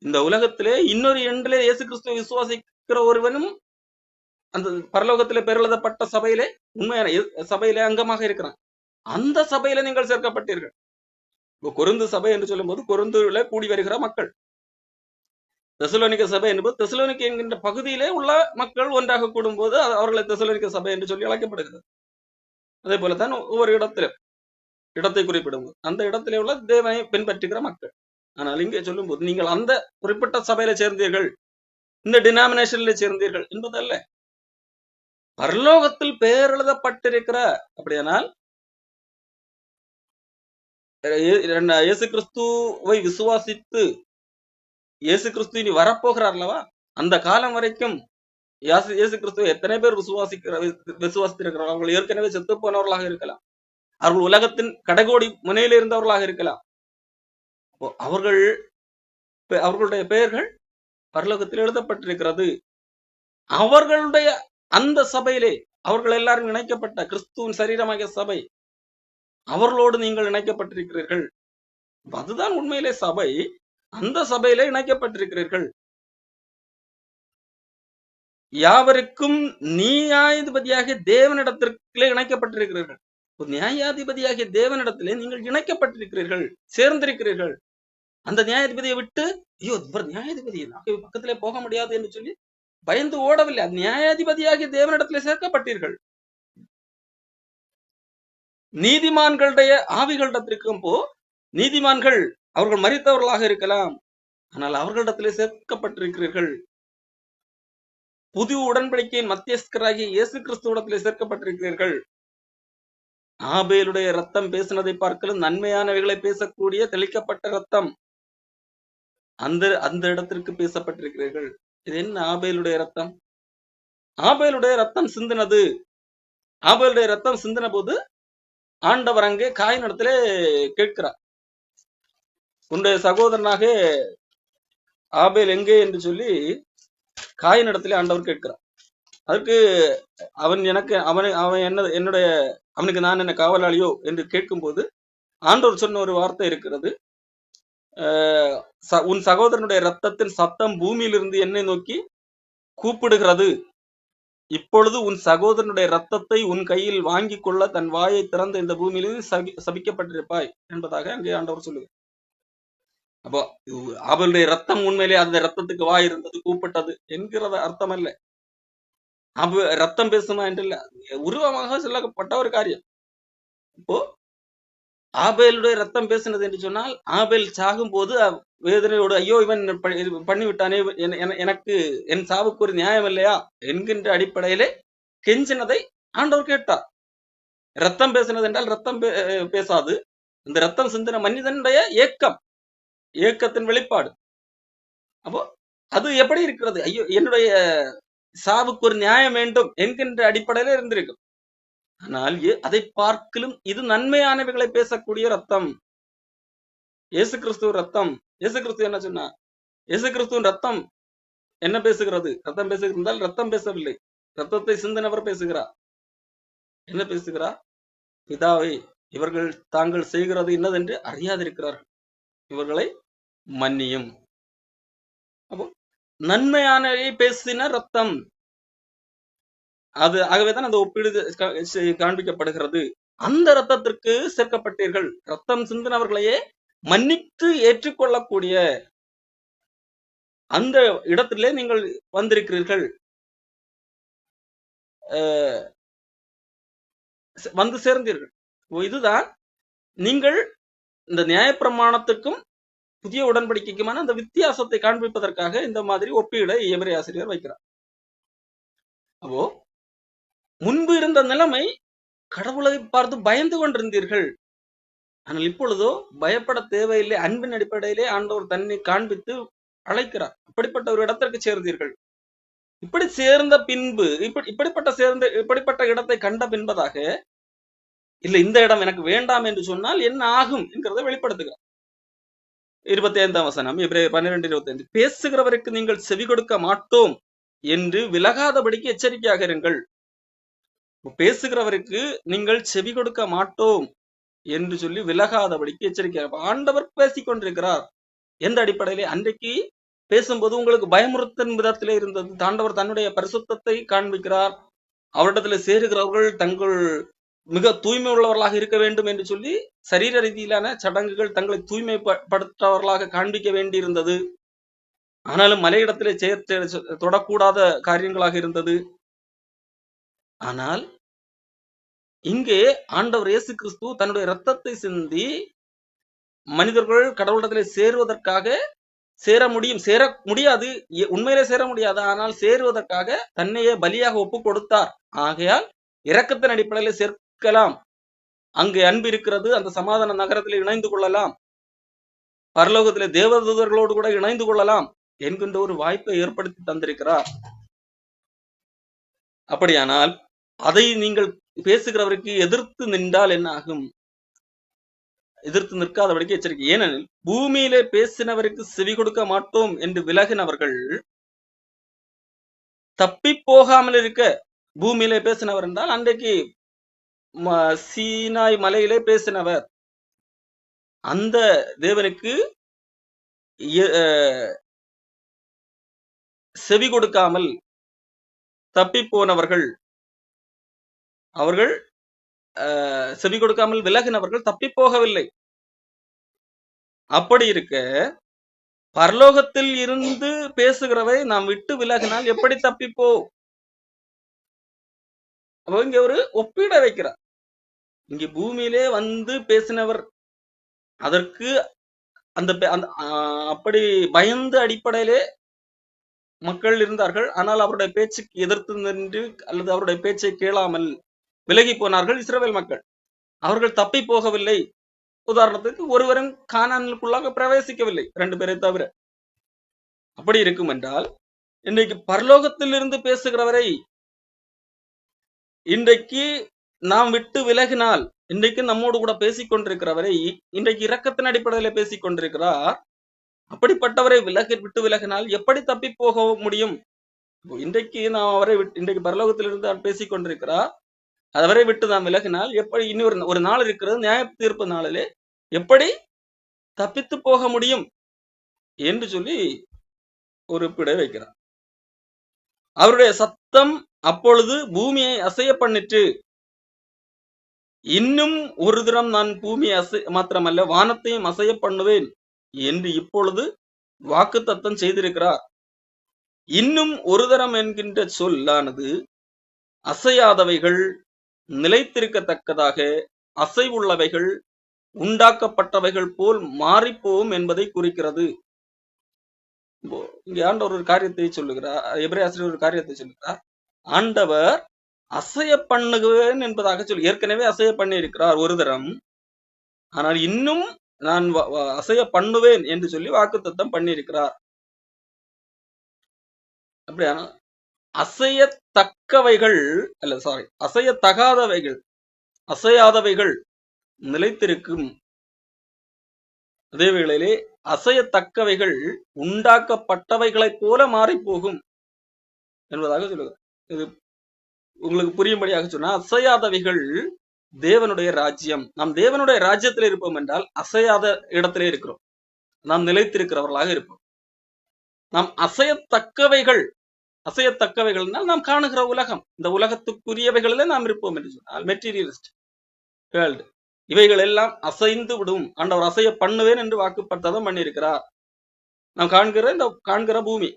இந்த உலகத்திலே இன்னொரு எண்டிலே இயேசு கிறிஸ்துவை விசுவாசிக்கிற ஒருவனும் அந்த பரலோகத்திலே பேரெழுதப்பட்ட சபையிலே, உண்மையான சபையிலே அங்கமாக இருக்கிறான். அந்த சபையில நீங்கள் சேர்க்கப்பட்டீர்கள். கொரிந்து சபை என்று சொல்லும் போது கொரிந்துல கூடி வருகிற மக்கள், தெசலோனிக்க சபை என்பது தெசலோனிக்க என்கின்ற பகுதியிலே உள்ள மக்கள் ஒன்றாக கூடும் போது அவர்களை தெசலோனிக்க சபை என்று சொல்லி அழைக்கப்படுகிறது. அதே போலதான் ஒவ்வொரு இடத்தை குறிப்பிடும் அந்த இடத்திலே உள்ள தேவனை பின்பற்றுகிற மக்கள். ஆனால் இங்கே சொல்லும் போது நீங்கள் அந்த குறிப்பிட்ட சபையில சேர்ந்தீர்கள், இந்த டினாமினேஷன்ல சேர்ந்தீர்கள் என்பதல்ல. பரலோகத்தில் பெயர் எழுதப்பட்டிருக்கிற, அப்படியானால் இயேசு கிறிஸ்துவை விசுவாசித்து இயேசு கிறிஸ்து இனி வரப்போகிறார் அல்லவா, அந்த காலம் வரைக்கும் இயேசு கிறிஸ்துவை எத்தனை பேர் விசுவாசித்திருக்கிறார்கள்? அவர்கள் ஏற்கனவே செத்து போனவர்களாக இருக்கலாம், அவர்கள் உலகத்தின் கடைகோடி முனையில் இருந்தவர்களாக இருக்கலாம். அவர்களுடைய பெயர்கள் பரலோகத்தில் எழுதப்பட்டிருக்கிறது. அவர்களுடைய அந்த சபையிலே அவர்கள் எல்லாரும் இணைக்கப்பட்ட கிறிஸ்துவின் சரீரமாகிய சபை, அவர்களோடு நீங்கள் இணைக்கப்பட்டிருக்கிறீர்கள். அதுதான் உண்மையிலே சபை. அந்த சபையிலே இணைக்கப்பட்டிருக்கிறீர்கள். யாவருக்கும் நியாயாதிபதியாகிய தேவனிடத்திற்குள்ளே இணைக்கப்பட்டிருக்கிறீர்கள். நியாயாதிபதியாகிய தேவனிடத்திலே நீங்கள் இணைக்கப்பட்டிருக்கிறீர்கள், சேர்ந்திருக்கிறீர்கள். அந்த நியாயாதிபதியை விட்டு ஐயோ இவர் நியாயாதிபதி பக்கத்திலே போக முடியாது என்று சொல்லி பயந்து ஓடவில்லை. நியாயாதிபதியாகிய தேவனிடத்திலே சேர்க்கப்பட்டீர்கள். நீதிமான்களுடைய ஆவிகளிடத்திற்கும் நீதிமான்கள் அவர்கள் மரித்தவர்களாக இருக்கலாம், ஆனால் அவர்களிடத்திலே சேர்க்கப்பட்டிருக்கிறீர்கள். புது உடன்படிக்கையின் மத்தியஸ்தராகிய இயேசு கிறிஸ்துவிடத்திலே சேர்க்கப்பட்டிருக்கிறீர்கள். ஆபேலுடைய ரத்தம் பேசினதை பார்க்கலும் நன்மையானவைகளை பேசக்கூடிய தெளிக்கப்பட்ட ரத்தம், அந்த இடத்திற்கு பேசப்பட்டிருக்கிறீர்கள். இது என்ன ஆபேலுடைய ரத்தம்? ஆபேலுடைய ரத்தம் சிந்தினது. ஆபேலுடைய ரத்தம் சிந்தின போது ஆண்டவர் அங்கே காயினிடத்திலே கேட்கிறார், உன்னுடைய சகோதரனாக ஆபேல் எங்கே என்று சொல்லி காயினிடத்திலே ஆண்டவர் கேட்கிறார். அதுக்கு அவனுக்கு நான் என்ன காவலாளியோ என்று கேட்கும் போது ஆண்டவர் சொன்ன ஒரு வார்த்தை இருக்கிறது, உன் சகோதரனுடைய ரத்தத்தின் சத்தம் பூமியிலிருந்து என்னை நோக்கி கூப்பிடுகிறது. இப்பொழுது உன் சகோதரனுடைய ரத்தத்தை உன் கையில் வாங்கி கொள்ள தன் வாயை திறந்த இந்த பூமியிலிருந்து சபிக்கப்பட்டிருப்பாய் என்பதாக அங்கே ஆண்டவர் சொல்லுவார். அப்போ அவளுடைய ரத்தம் உண்மையிலே அந்த ரத்தத்துக்கு வாய் இருந்தது, கூப்பிட்டது என்கிறத அர்த்தம் அல்ல. ரத்தம் பேசுமா என்று இல்ல, உருவமாக சொல்லப்பட்ட ஒரு காரியம். இப்போ ஆபேலுடைய ரத்தம் பேசினது என்று சொன்னால், ஆபேல் சாகும் போது வேதனையோடு ஐயோ இவன் பண்ணிவிட்டானே, எனக்கு என் சாவுக்கு ஒரு நியாயம் இல்லையா என்கின்ற அடிப்படையிலே கெஞ்சினதை ஆண்டவர் கேட்டார். ரத்தம் பேசினது என்றால் ரத்தம் பேசாது, இந்த ரத்தம் சிந்தின மனிதனுடைய ஏக்கத்தின் வெளிப்பாடு. அப்போ அது எப்படி இருக்கிறது? ஐயோ என்னுடைய சாவுக்கு ஒரு நியாயம் வேண்டும் என்கின்ற அடிப்படையில இருந்திருக்கும். ஆனால் அதை பார்க்கலும் இது நன்மையானவைகளை பேசக்கூடிய ரத்தம், இயேசு கிறிஸ்துவ ரத்தம். இயேசு கிறிஸ்து என்ன சொன்னார்? இயேசு கிறிஸ்துவின் ரத்தம் என்ன பேசுகிறது? ரத்தம் பேசுகிறால் ரத்தம் பேசவில்லை, ரத்தத்தை சிந்தனவர் பேசுகிறார். என்ன பேசுகிறார்? பிதாவை, இவர்கள் தாங்கள் செய்கிறது இன்னதென்று அறியாதிருக்கிறார்கள், இவர்களை மன்னியும். அப்போ நன்மையானவை பேசின ரத்தம் அது. ஆகவேதான் அந்த ஒப்பீடு காண்பிக்கப்படுகிறது. அந்த ரத்தத்திற்கு சேர்க்கப்பட்டீர்கள். ரத்தம் சிந்தினவர்களையே மன்னித்து ஏற்றுக்கொள்ளக்கூடிய அந்த இடத்திலே நீங்கள் வந்திருக்கிறீர்கள், வந்து சேர்ந்தீர்கள். இதுதான் நீங்கள் இந்த நியாயப்பிரமாணத்துக்கும் புதிய உடன்படிக்கைக்குமான அந்த வித்தியாசத்தை காண்பிப்பதற்காக இந்த மாதிரி ஒப்பீடை எபிரேய ஆசிரியர் வைக்கிறார். அப்போ முன்பு இருந்த நிலைமை, கடவுளை பார்த்து பயந்து கொண்டிருந்தீர்கள். ஆனால் இப்பொழுதோ பயப்பட தேவையில்லை, அன்பின் அடிப்படையிலே ஆண்டவர் தன்னை காண்பித்து அழைக்கிறார். இப்படிப்பட்ட ஒரு இடத்திற்கு சேர்ந்தீர்கள். இப்படி சேர்ந்த பின்பு இப்படிப்பட்ட இடத்தை கண்ட பின்பதாக இல்ல இந்த இடம் எனக்கு வேண்டாம் என்று சொன்னால் என்ன ஆகும் என்கிறத வெளிப்படுத்துகிறார். 25ஆம் வசனம், எபிரேயர் 12:25, பேசுகிறவருக்கு நீங்கள் செவி கொடுக்க மாட்டோம் என்று விலகாதபடிக்கு எச்சரிக்கையாக இருங்கள். பேசுகிறவருக்கு நீங்கள் செவி கொடுக்க மாட்டோம் என்று சொல்லி விலகாதபடிக்கு எச்சரிக்கையாக. ஆண்டவர் பேசிக்கொண்டிருக்கிறார். எந்த அடிப்படையிலே? அன்றைக்கு பேசும்போது உங்களுக்கு பயமுறுத்தும் விதத்திலே இருந்தது. ஆண்டவர் தன்னுடைய பரிசுத்தத்தை காண்பிக்கிறார். அவரிடத்துல சேருகிறவர்கள் தங்கள் மிக தூய்மை உள்ளவர்களாக இருக்க வேண்டும் என்று சொல்லி சரீர ரீதியிலான சடங்குகள் தங்களை தூய்மைப்படுத்தவர்களாக காண்பிக்க வேண்டி இருந்தது. ஆனாலும் மலையிடத்திலே தொடக்கூடாத காரியங்களாக இருந்தது. ஆனால் இங்கே ஆண்டவர் இயேசு கிறிஸ்து தன்னுடைய இரத்தத்தை சிந்தி மனிதர்கள் கடவுளிடத்திலே சேருவதற்காக சேர முடியாது, உண்மையிலே சேர முடியாது. ஆனால் சேருவதற்காக தன்னையே பலியாக ஒப்பு கொடுத்தார். ஆகையால் இரக்கத்தின் அடிப்படையில சேர்க்கலாம். அங்கு அன்பு இருக்கிறது. அந்த சமாதான நகரத்தில் இணைந்து கொள்ளலாம், பரலோகத்திலே தேவதூதர்களோடு கூட இணைந்து கொள்ளலாம் என்கின்ற ஒரு வாய்ப்பை ஏற்படுத்தி தந்திருக்கிறார். அப்படியானால் அதை நீங்கள் பேசுகிறவருக்கு எதிர்த்து நின்றால் என்ன ஆகும்? எதிர்த்து நிற்காதபடிக்கு எச்சரிக்கை. ஏனெனில் பூமியிலே பேசினவருக்கு செவி கொடுக்க மாட்டோம் என்று விலகினவர்கள் தப்பி போகாமல் இருக்க, பூமியிலே பேசினவர் என்றால் அன்றைக்கு சீனாய் மலையிலே பேசினவர், அந்த தேவனுக்கு செவி கொடுக்காமல் தப்பி போனவர்கள், அவர்கள் செவி கொடுக்காமல் விலகினவர்கள் தப்பி போகவில்லை. அப்படி இருக்க பரலோகத்தில் இருந்து பேசுகிறவை நாம் விட்டு விலகினால் எப்படி தப்பிப்போ? அப்ப இங்க ஒரு ஒப்பீட வைக்கிறார். இங்க பூமியிலே வந்து பேசினவர், அதற்கு அந்த அப்படி பயந்து அடிப்படையிலே மக்கள் இருந்தார்கள். ஆனால் அவருடைய பேச்சுக்கு எதிர்த்து நின்று அல்லது அவருடைய பேச்சை கேளாமல் விலகி போனார்கள் இஸ்ரவேல் மக்கள். அவர்கள் தப்பி போகவில்லை. உதாரணத்துக்கு ஒருவரும் கானானுக்குள்ளாக பிரவேசிக்கவில்லை, 2 பேரை தவிர. அப்படி இருக்கும் என்றால் இன்றைக்கு பரலோகத்தில் இருந்து பேசுகிறவரை இன்றைக்கு நாம் விட்டு விலகினால், இன்றைக்கு நம்மோடு கூட பேசிக் கொண்டிருக்கிறவரை இன்றைக்கு இரக்கத்தின் அடிப்படையில பேசிக் கொண்டிருக்கிறார். அப்படிப்பட்டவரை விட்டு விலகினால் எப்படி தப்பி போக முடியும்? இன்றைக்கு நாம் அவரை இன்றைக்கு பரலோகத்தில் இருந்து பேசிக் கொண்டிருக்கிறார், அவரை விட்டு நாம் விலகினால் எப்படி இன்னொரு ஒரு நாள் இருக்கிறது, நியாய தீர்ப்பு நாளிலே எப்படி தப்பித்து போக முடியும் என்று சொல்லி ஒரு பிடை வைக்கிறார். அவருடைய சத்தம் அப்பொழுது பூமியை அசைய பண்ணிட்டு, இன்னும் ஒரு தரம் நான் பூமியை மாத்திரமல்ல வானத்தையும் அசைய பண்ணுவேன் என்று இப்பொழுது வாக்குத்தத்தம் செய்திருக்கிறார். இன்னும் ஒரு தரம் என்கின்ற சொல்லானது அசையாதவைகள் நிலைத்திருக்கத்தக்கதாக அசைவுள்ளவைகள் உண்டாக்கப்பட்டவைகள் போல் மாறிப்போவும் என்பதை குறிக்கிறது. இங்க ஆண்டவர் ஒரு காரியத்தை சொல்லுகிறார், எபிரேயர் ஒரு காரியத்தை சொல்லுகிறார். ஆண்டவர் அசைய பண்ணுவேன் என்பதாக சொல்லி ஏற்கனவே அசைய பண்ணி இருக்கிறார் ஒரு தரம், ஆனால் இன்னும் நான் அசைய பண்ணுவேன் என்று சொல்லி வாக்குத்தத்தம் பண்ணியிருக்கிறார். அப்படியான அசையத்தக்கவைகள் அல்ல, அசையத்தகாதவைகள் அசையாதவைகள் நிலைத்திருக்கும். அதே வேளையிலே அசையத்தக்கவைகள் உண்டாக்கப்பட்டவைகளைப் போல மாறி போகும் என்பதாக சொல்லுகிறார். இது உங்களுக்கு புரியும்படியாக சொன்னா, அசையாதவைகள் தேவனுடைய ராஜ்யம். நாம் தேவனுடைய ராஜ்யத்தில் இருப்போம் என்றால் அசையாத இடத்திலே இருக்கிறோம், நாம் நிலைத்திருக்கிறவர்களாக இருப்போம். நாம் அசையத்தக்கவைகள் நாம் காணுகிற உலகம், இந்த உலகத்துக்குரியவைகளிலே நாம் இருப்போம் என்று சொன்னால் மெட்டீரியலிஸ்ட் வேர்ல்டு, இவைகள் எல்லாம் அசைந்து விடும். ஆண்டவர் அசைய பண்ணுவேன் என்று வாக்குப்பத்ததம் பண்ணியிருக்கிறார். நாம் காண்கிற பூமி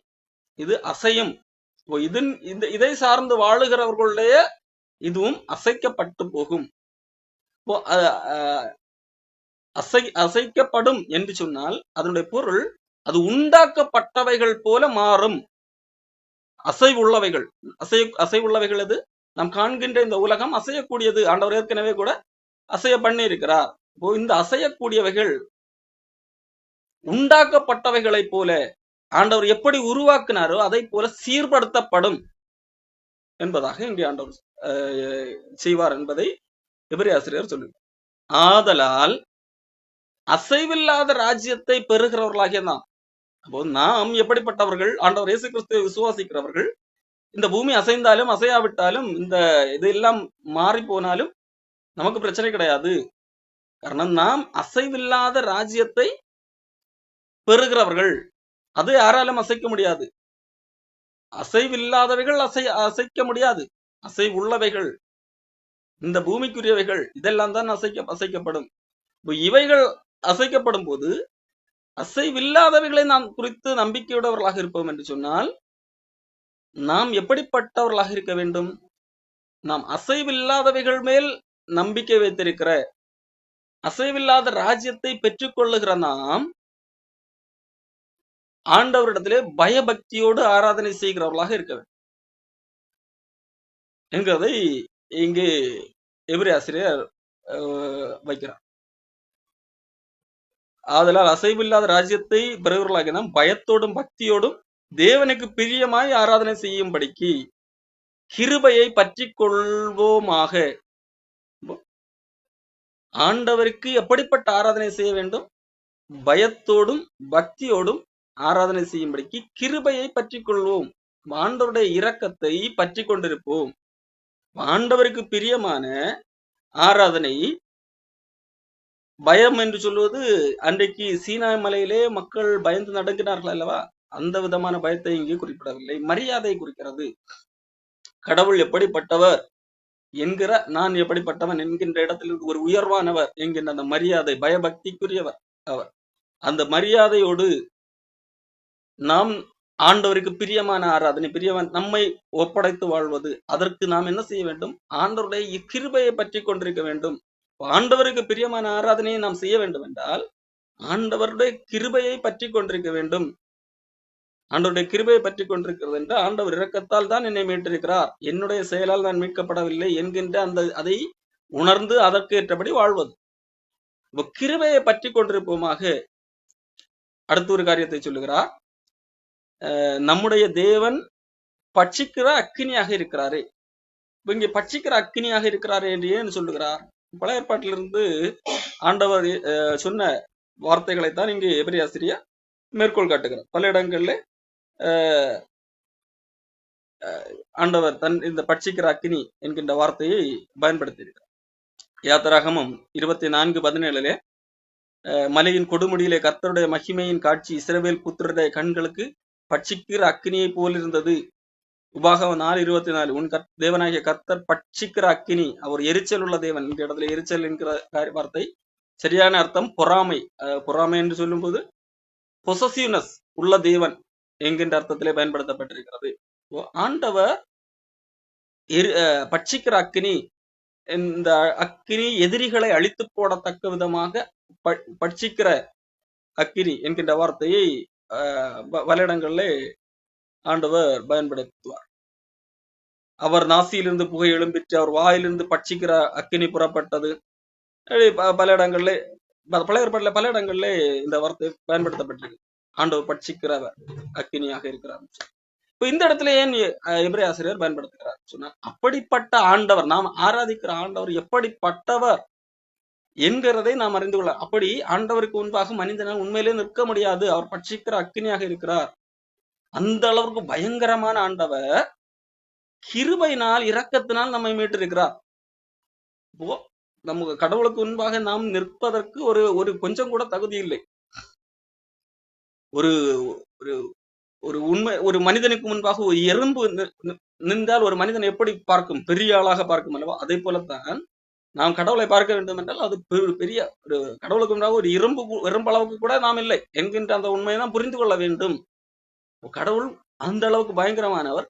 இது அசையும். இதை சார்ந்து வாழுகிறவர்களுடைய இதுவும் அசைக்கப்பட்டு போகும். அசைக்கப்படும் என்று சொன்னால் அதனுடைய பொருள் அது உண்டாக்கப்பட்டவைகள் போல மாறும். அசைவுள்ளவைகள் எது? நாம் காண்கின்ற இந்த உலகம் அசையக்கூடியது. ஆண்டவர் ஏற்கனவே கூட அசைய பண்ணி இருக்கிறார். இந்த அசையக்கூடியவைகள் உண்டாக்கப்பட்டவைகளை போல ஆண்டவர் எப்படி உருவாக்கினாரோ அதை போல சீர்படுத்தப்படும் என்பதாக இங்கே ஆண்டவர் செய்வார் என்பதை எபிரேயர் சொல்லுவார். ஆதலால் அசைவில்லாத ராஜ்யத்தை பெறுகிறவர்களாகிய நாம் எப்படிப்பட்டவர்கள்? ஆண்டவர் இயேசு கிறிஸ்துவை விசுவாசிக்கிறவர்கள். இந்த பூமி அசைந்தாலும் அசையாவிட்டாலும் இந்த இதெல்லாம் மாறி போனாலும் நமக்கு பிரச்சனை கிடையாது. காரணம் நாம் அசைவில்லாத ராஜ்யத்தை பெறுகிறவர்கள். அது யாராலும் அசைக்க முடியாது. அசைவில்லாதவைகள் அசைக்க முடியாது. அசைவுள்ளவைகள், இந்த பூமிக்குரியவைகள், இதெல்லாம் தான் அசைக்கப்படும். இவைகள் அசைக்கப்படும் போது அசைவில்லாதவைகளை நாம் குறித்து நம்பிக்கையுடையவர்களாக இருப்போம் என்று சொன்னால் நாம் எப்படிப்பட்டவர்களாக இருக்க வேண்டும்? நாம் அசைவில்லாதவைகள் மேல் நம்பிக்கை வைத்திருக்கிற அசைவில்லாத ராஜ்யத்தை பெற்றுக்கொள்ளுகிற நாம் ஆண்டவரிடத்திலே பயபக்தியோடு ஆராதனை செய்கிறவர்களாக இருக்க வேண்டும் என்கிறதை இங்கு எபிரேய ஆசிரியர் வைக்கிறார். ஆதலால் அசைவில்லாத ராஜ்யத்தை பெறுவர்களாக நாம் பயத்தோடும் பக்தியோடும் தேவனுக்கு பிரியமாய் ஆராதனை செய்யும்படிக்கு கிருபையை பற்றி கொள்வோமாக. ஆண்டவருக்கு எப்படிப்பட்ட ஆராதனை செய்ய வேண்டும்? பயத்தோடும் பக்தியோடும் ஆராதனை செய்யும்படிக்கு கிருபையை பற்றி கொள்வோம். ஆண்டவருடைய இரக்கத்தை பற்றி கொண்டிருப்போம். ஆண்டவருக்கு பிரியமான ஆராதனை. பயம் என்று சொல்வது அன்றைக்கு சீனாய் மலையிலே மக்கள் பயந்து நடுங்கினார்கள் அல்லவா? அந்த விதமான பயத்தை இங்கே குறிப்பிடவில்லை, மரியாதை குறிக்கிறது. கடவுள் எப்படிப்பட்டவர் என்கிற, நான் எப்படிப்பட்டவன் என்கின்ற இடத்திலிருந்து ஒரு உயர்வானவர் என்கின்ற அந்த மரியாதை, பயபக்திக்குரியவர் அவர். அந்த மரியாதையோடு நாம் ஆண்டவருக்கு பிரியமான ஆராதனை, பிரியவன் நம்மை ஒப்படைத்து வாழ்வது, அதற்கு நாம் என்ன செய்ய வேண்டும்? ஆண்டவருடைய கிருபையை பற்றி கொண்டிருக்க வேண்டும். ஆண்டவருக்கு பிரியமான ஆராதனையை நாம் செய்ய வேண்டும் என்றால் ஆண்டவருடைய கிருபையை பற்றி கொண்டிருக்க வேண்டும். ஆண்டவருடைய கிருபையை பற்றி கொண்டிருக்கிறது என்றால் ஆண்டவர் இரக்கத்தால் தான் என்னை மீட்டிருக்கிறார், என்னுடைய செயலால் நான் மீட்கப்படவில்லை என்கின்ற அந்த அதை உணர்ந்து அதற்கு ஏற்றபடி வாழ்வது. கிருபையை பற்றி கொண்டிருப்போமாக. அடுத்த ஒரு காரியத்தை சொல்லுகிறார், நம்முடைய தேவன் பட்சிக்கிற அக்கினியாக இருக்கிறாரே. இங்கே பட்சிக்கிற அக்கினியாக இருக்கிறாரே என்று ஏன் சொல்லுகிறார்? பழைய ஏற்பாட்டிலிருந்து ஆண்டவர் சொன்ன வார்த்தைகளைத்தான் இங்கு எபிரேய ஆசிரியர் மேற்கோள் காட்டுகிறார். பல இடங்கள்ல ஆண்டவர் இந்த பட்சிக்கிற அக்கினி என்கின்ற வார்த்தையை பயன்படுத்தியிருக்கிறார். யாத்திராகமம் 24:17 மலையின் கொடுமுடியிலே கர்த்தருடைய மகிமையின் காட்சி இஸ்ரவேல் புத்திரருடைய கண்களுக்கு பட்சிக்கிற அக்கினியை போல் இருந்தது. உபாகமம் 4:24 உன் தேவனாகிய கர்த்தர் பட்சிக்கிற அக்கினி. அவர் எரிச்சல் உள்ள தேவன். இந்த இடத்துல எரிச்சல் என்கிற வார்த்தை சரியான அர்த்தம் பொறாமை. பொறாமை என்று சொல்லும் போது பொசசிவ்னஸ் உள்ள தேவன் என்கின்ற அர்த்தத்திலே பயன்படுத்தப்பட்டிருக்கிறது. ஆண்டவர் பட்சிக்கிற அக்கினி, இந்த அக்கினி எதிரிகளை அழித்து போடத்தக்க விதமாக பட்சிக்கிற அக்கினி என்கின்ற வார்த்தையை பல இடங்கள்ல ஆண்டவர் பயன்படுத்துவார். அவர் நாசியிலிருந்து புகை எழும்பிற்று, அவர் வாயிலிருந்து பட்சிக்கிற அக்கினி புறப்பட்டது. பல இடங்கள்ல பல இடங்கள்ல இந்த வார்த்தை பயன்படுத்தப்பட்டிருக்கு. ஆண்டவர் பட்சிக்கிறவர் அக்கினியாக இருக்கிறார். இப்ப இந்த இடத்துல ஏன் எபிரேய ஆசிரியர் பயன்படுத்துகிறார் சொன்னா, அப்படிப்பட்ட ஆண்டவர், நாம் ஆராதிக்கிற ஆண்டவர் எப்படிப்பட்டவர் என்கிறதை நாம் அறிந்து கொள்ள. அப்படி ஆண்டவருக்கு முன்பாக மனிதனால் உண்மையிலே நிற்க முடியாது. அவர் பட்சிக்கிற அக்கினியாக இருக்கிறார். அந்த அளவுக்கு பயங்கரமான ஆண்டவர் கிருபையினால் இரக்கத்தினால் நம்மை மீட்டிருக்கிறார். இப்போ நமக்கு கடவுளுக்கு முன்பாக நாம் நிற்பதற்கு ஒரு கொஞ்சம் கூட தகுதி இல்லை. ஒரு ஒரு உண்மை, ஒரு மனிதனுக்கு முன்பாக ஒரு எறும்பு நின்றால் ஒரு மனிதன் எப்படி பார்க்கும்? பெரிய ஆளாக பார்க்கும் அல்லவா? அதே போலத்தான் நாம் கடவுளை பார்க்க வேண்டும் என்றால் அது பெரிய ஒரு கடவுளுக்கு முன்பாக ஒரு எறும்பு அளவுக்கு கூட நாம் இல்லை என்கின்ற அந்த உண்மையை தான் புரிந்து கொள்ள வேண்டும். கடவுள் அந்த அளவுக்கு பயங்கரமானவர்.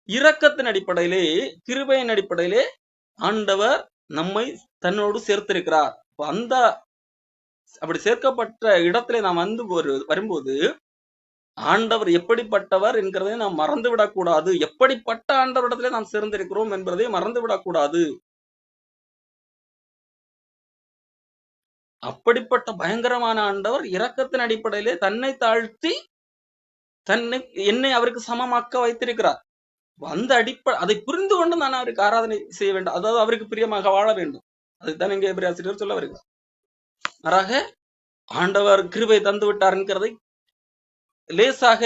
இரக்கத்தின் அடிப்படையிலே, கிருபையின் அடிப்படையிலே ஆண்டவர் நம்மை தன்னோடு சேர்த்திருக்கிறார். அந்த அப்படி சேர்க்கப்பட்ட இடத்திலே நாம் வரும்போது ஆண்டவர் எப்படிப்பட்டவர் என்கிறதை நாம் மறந்து விடக்கூடாது. எப்படிப்பட்ட ஆண்டவரிடத்திலே நாம் சேர்ந்திருக்கிறோம் என்பதை மறந்து விடக்கூடாது. அப்படிப்பட்ட பயங்கரமான ஆண்டவர் இரக்கத்தின் அடிப்படையிலே தன்னை தாழ்த்தி என்னை அவருக்கு சமமாக்க வைத்திருக்கிறார். அந்த அதை புரிந்து கொண்டு நான் அவருக்கு ஆராதனை செய்ய வேண்டும், அதாவது அவருக்கு பிரியமாக வாழ வேண்டும். அதுதான் இங்கே எபிரேய ஆசிரியர் சொல்ல வருகிறார். மாறாக ஆண்டவர் கிருபை தந்து விட்டார் என்கிறதை லேசாக,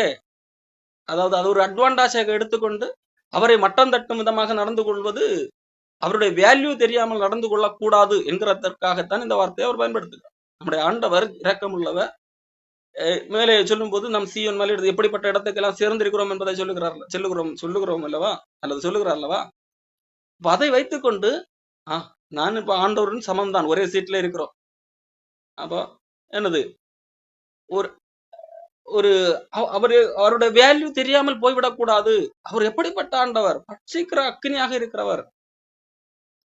அதாவது அது ஒரு அட்வான்டேஜாக எடுத்துக்கொண்டு அவரை மட்டம் தட்டும் விதமாக நடந்து கொள்வது, அவருடைய வேல்யூ தெரியாமல் நடந்து கொள்ளக்கூடாது என்கிறதற்காகத்தான் இந்த வார்த்தையை அவர் பயன்படுத்துகிறார். நம்முடைய ஆண்டவர் இரக்கமுள்ளவர். மேலே சொல்லும் போது நம் சீயோன் மலை எப்படிப்பட்ட இடத்துக்கெல்லாம் சேர்ந்திருக்கிறோம் என்பதை சொல்லுகிறோம் அல்லவா, அல்லது சொல்லுகிறார் அல்லவா? அதை வைத்துக்கொண்டு நான் இப்ப ஆண்டவரின் சமம் தான், ஒரே சீட்ல இருக்கிறோம். அப்போ என்னது, அவருடைய வேல்யூ தெரியாமல் போய்விடக்கூடாது. அவர் எப்படிப்பட்ட ஆண்டவர்? பட்சிக்கிற அக்கினியாக இருக்கிறவர்.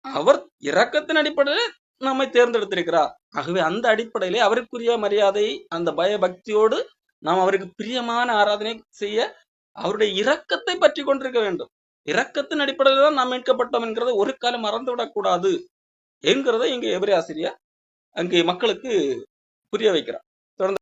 அவர் இரக்கத்தின் அடிப்படையில் நம்மை தேர்ந்தெடுத்திருக்கிறார். ஆகவே அந்த அடிப்படையிலே அவருக்குரிய மரியாதை, அந்த பயபக்தியோடு நாம் அவருக்கு பிரியமான ஆராதனை செய்ய அவருடைய இரக்கத்தை பற்றி கொண்டிருக்க வேண்டும். இரக்கத்தின் அடிப்படையில் தான் நாம் மீட்கப்பட்டோம் என்கிறத ஒரு காலம் மறந்துவிடக் கூடாது என்கிறத இங்க எபிரேய ஆசிரியர் அங்கே மக்களுக்கு புரிய வைக்கிறார்.